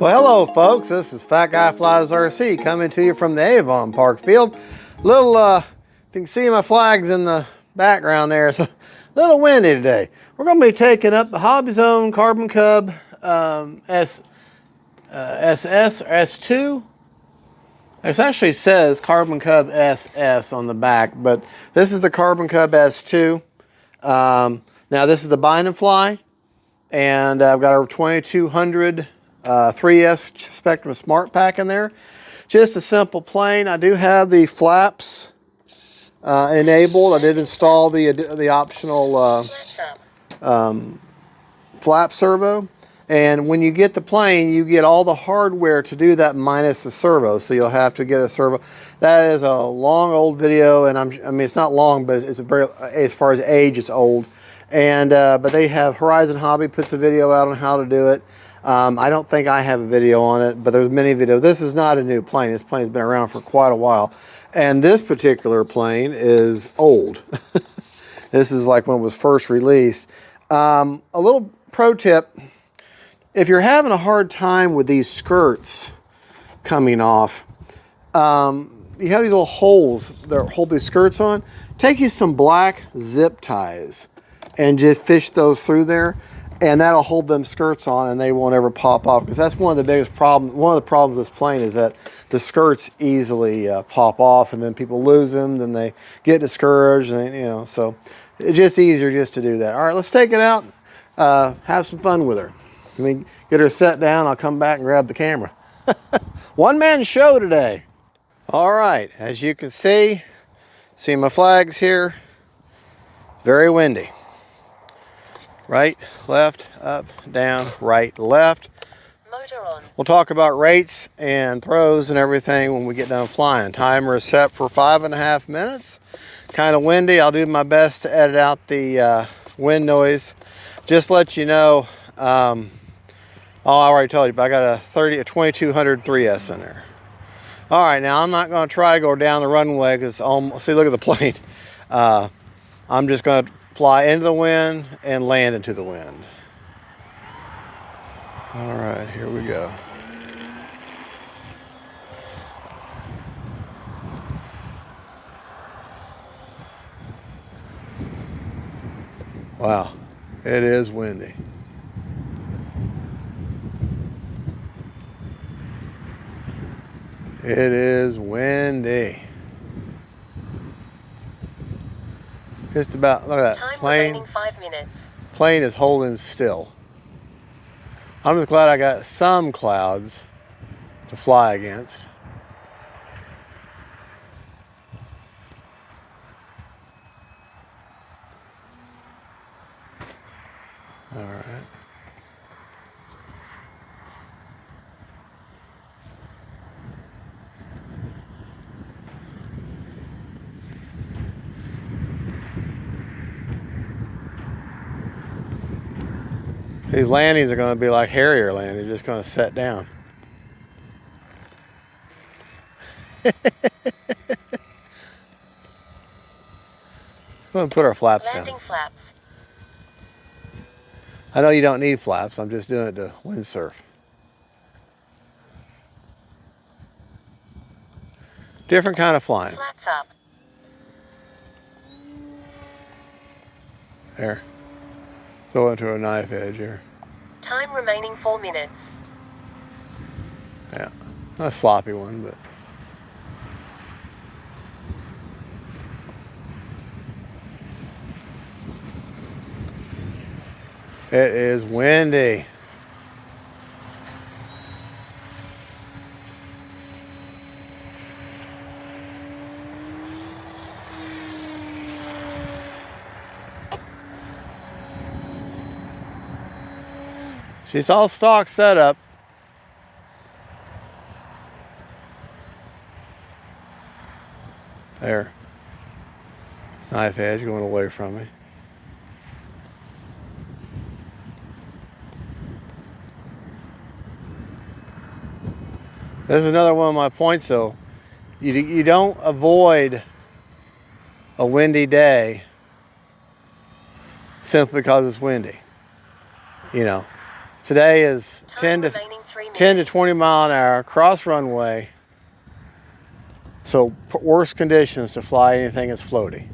Well, hello folks, this is Fat Guy Flies RC coming to you from the Avon Park field. Little, if you can see my flags in the background there, it's a little windy today. We're going to be taking up the HOBBYZONE Carbon Cub SS or S2. It actually says Carbon Cub SS on the back, but this is the Carbon Cub S2. Now this is the bind and fly, and I've got a 2200 3S Spectrum Smart Pack in there. Just a simple plane. I do have the flaps enabled. I did install the optional flap servo. And when you get the plane, you get all the hardware to do that minus the servo. So you'll have to get a servo. That is a long old video, and I mean it's not long, but it's a very, as far as age, it's old. And but they have Horizon Hobby puts a video out on how to do it. I don't think I have a video on it, but there's many videos. This is not a new plane. This plane's been around for quite a while. And this particular plane is old. This is like when it was first released. A little pro tip, if you're having a hard time with these skirts coming off, you have these little holes that hold these skirts on. Take you some black zip ties and just fish those through there. And that'll hold them skirts on and they won't ever pop off, because that's one of the biggest problems. One of the problems with this plane is that the skirts easily pop off, and then people lose them, then they get discouraged, and you know, so it's just easier just to do that. All right, let's take it out, have some fun with her. Let me get her set down, I'll come back and grab the camera. One-man show today. All right, as you can see my flags here, very windy. Right, left, up, down, right, left. Motor on. We'll talk about rates and throws and everything when we get done flying. Timer is set for 5.5 minutes. Kind of windy. I'll do my best to edit out the wind noise. Just let you know, oh, I already told you, but I got a 2200 3S in there. All right, now I'm not going to try to go down the runway because almost, see, look at the plane. I'm just going to fly into the wind and land into the wind. All right, here we go. Wow, it is windy. It is windy. Just about, look at that. Time plane. remaining 5 minutes. Plane is holding still. I'm just glad I got some clouds to fly against. All right. These landings are going to be like Harrier landings, just going to set down. I'm going to put our flaps Landing down. flaps. I know you don't need flaps, I'm just doing it to windsurf. Different kind of flying. Flaps up. There. Go into a knife edge here. Time remaining 4 minutes. Yeah, not a sloppy one, but. It is windy. She's all stock setup. There. Knife edge going away from me. This is another one of my points though. You don't avoid a windy day simply because it's windy. You know, Today is Time 10 remaining 3 minutes. to 20 mile an hour cross runway. So worst conditions to fly anything that's floaty.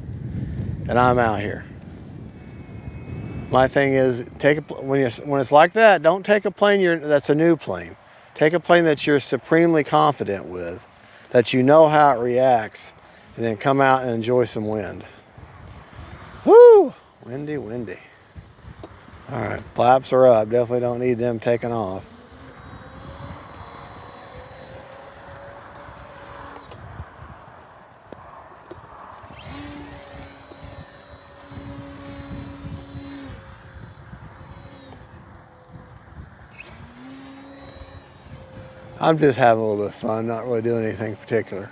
And I'm out here. My thing is, when it's like that, don't take a plane that's a new plane. Take a plane that you're supremely confident with, that you know how it reacts, and then come out and enjoy some wind. Woo! Windy, windy. All right, flaps are up. Definitely don't need them taken off. I'm just having a little bit of fun, not really doing anything particular.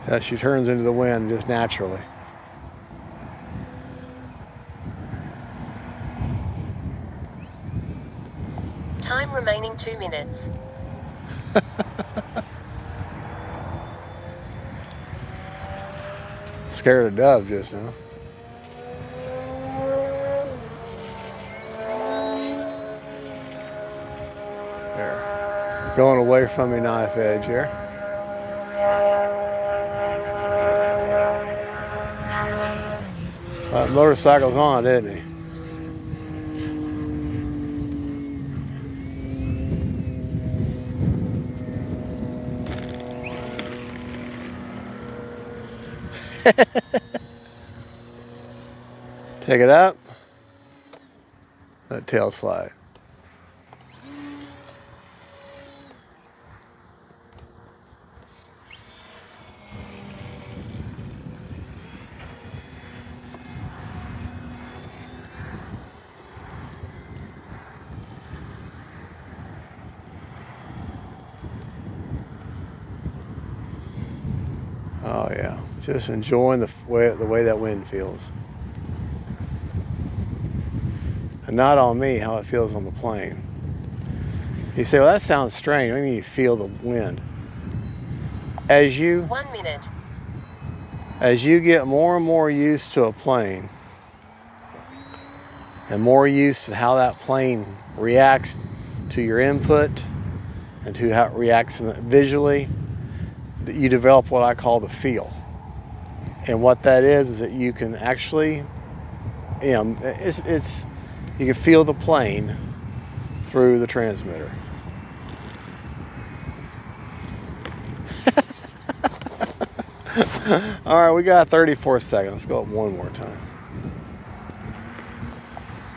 As she turns into the wind just naturally. Time remaining 2 minutes. Scared a dove just now. There. Going away from me knife edge here. That motorcycle's on, didn't he? Take it up. Let tail slide. Oh yeah, just enjoying the way that wind feels. And not on me, how it feels on the plane. You say, well, that sounds strange. I mean, you feel the wind. As you 1 minute. As you get more and more used to a plane, and more used to how that plane reacts to your input and to how it reacts visually, that you develop what I call the feel. And what that is that you can actually, you know, you can feel the plane through the transmitter. All right, we got 34 seconds. Let's go up one more time.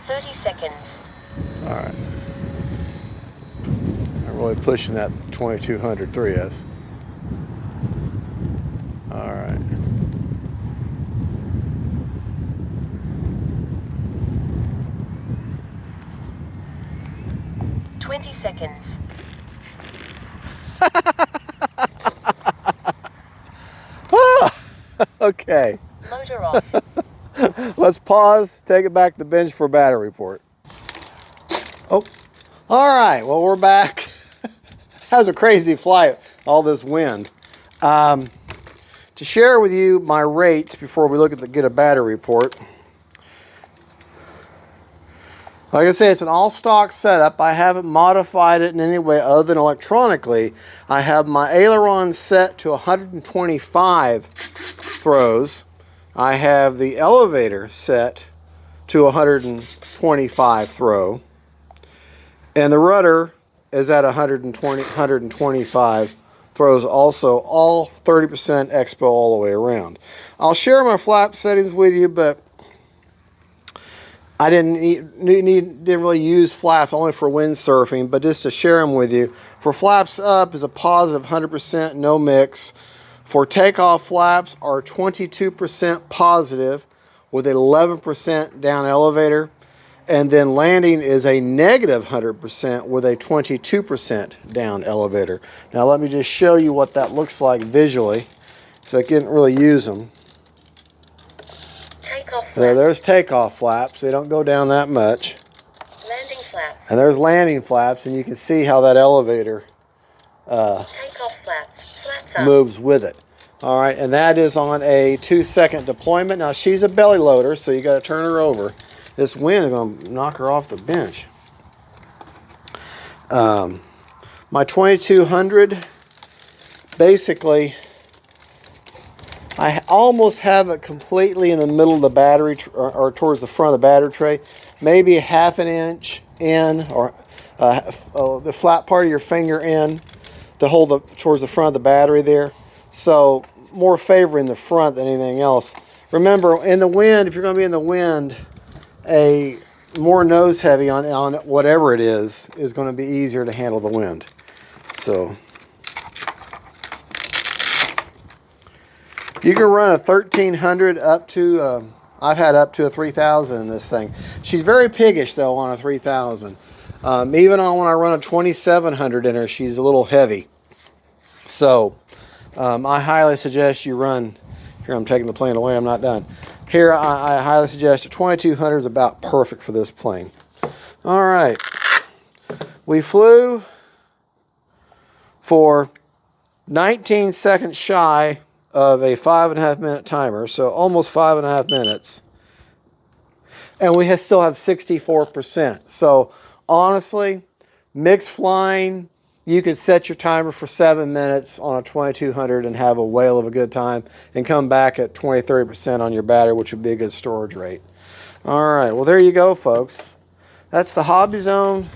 30 seconds. All right. I'm really pushing that 2200 3S. All right. Twenty seconds. Okay. Motor off. Let's pause, take it back to the bench for a battery report. Oh, all right. Well, we're back. That was a crazy flight, all this wind. To share with you my rates before we look at get a battery report. Like I say, it's an all-stock setup. I haven't modified it in any way other than electronically. I have my aileron set to 125 throws. I have the elevator set to 125 throw. And the rudder is at 125 throws also, all 30% expo all the way around. I'll share my flap settings with you, but I didn't really use flaps only for windsurfing, but just to share them with you. For flaps up is a positive 100%, no mix. For takeoff flaps are 22% positive with 11% down elevator. And then landing is a negative 100% with a 22% down elevator. Now let me just show you what that looks like visually, so I didn't really use them. Takeoff flaps. There's takeoff flaps. They don't go down that much. Landing flaps. flaps. And there's landing flaps, and you can see how that elevator Takeoff flaps. Flaps up. moves with it. All right, and that is on a 2-second deployment. Now she's a belly loader, so you got to turn her over. This wind is going to knock her off the bench. My 2200, basically, I almost have it completely in the middle of the battery, or towards the front of the battery tray, maybe a ½ inch in, or the flat part of your finger in to hold towards the front of the battery there. So more favoring the front than anything else. Remember, in the wind, if you're going to be in the wind, a more nose heavy on whatever it is going to be easier to handle the wind. So you can run a 1300 up to I've had up to a 3000 in this thing. She's very piggish though on a 3000. Even on when I run a 2700 in her, she's a little heavy. So I highly suggest you run. Here, I'm taking the plane away. I'm not done. Here, I highly suggest a 2200 is about perfect for this plane. All right, we flew for 19 seconds shy of a 5.5 minute timer, so almost 5.5 minutes, and we still have 64%. So honestly, mixed flying, you could set your timer for 7 minutes on a 2200 and have a whale of a good time, and come back at 20-30% on your battery, which would be a good storage rate. All right, well there you go, folks. That's the HOBBYZONE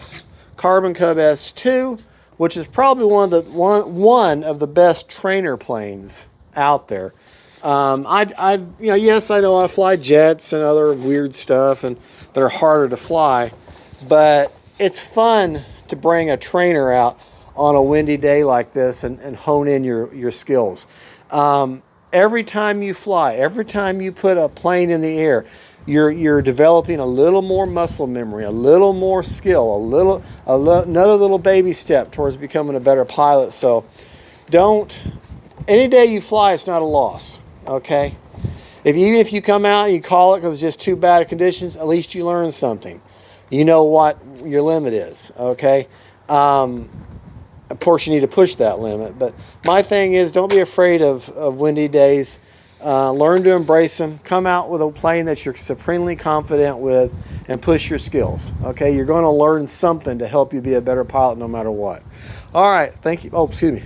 Carbon Cub S2, which is probably one of the best trainer planes out there. Yes, I know I fly jets and other weird stuff and that are harder to fly, but it's fun to bring a trainer out on a windy day like this and hone in your skills. Every time you fly, every time you put a plane in the air, you're developing a little more muscle memory, a little more skill, another little baby step towards becoming a better pilot. So any day you fly, it's not a loss, okay? If you come out and you call it because it's just too bad conditions, at least you learn something. You know what your limit is, okay? Of course, you need to push that limit, but my thing is, don't be afraid of windy days. Learn to embrace them. Come out with a plane that you're supremely confident with and push your skills, okay? You're going to learn something to help you be a better pilot no matter what. All right, thank you. Oh, excuse me.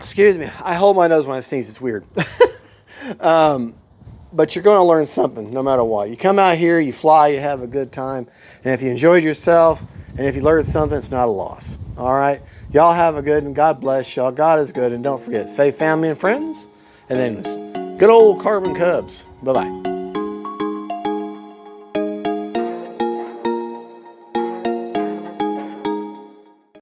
Excuse me. I hold my nose when I sneeze. It's weird. But you're going to learn something no matter what. You come out here, you fly, you have a good time. And if you enjoyed yourself and if you learned something, it's not a loss. All right? Y'all have a good and God bless y'all. God is good. And don't forget, faith, family, and friends. And then good old Carbon Cubs. Bye-bye.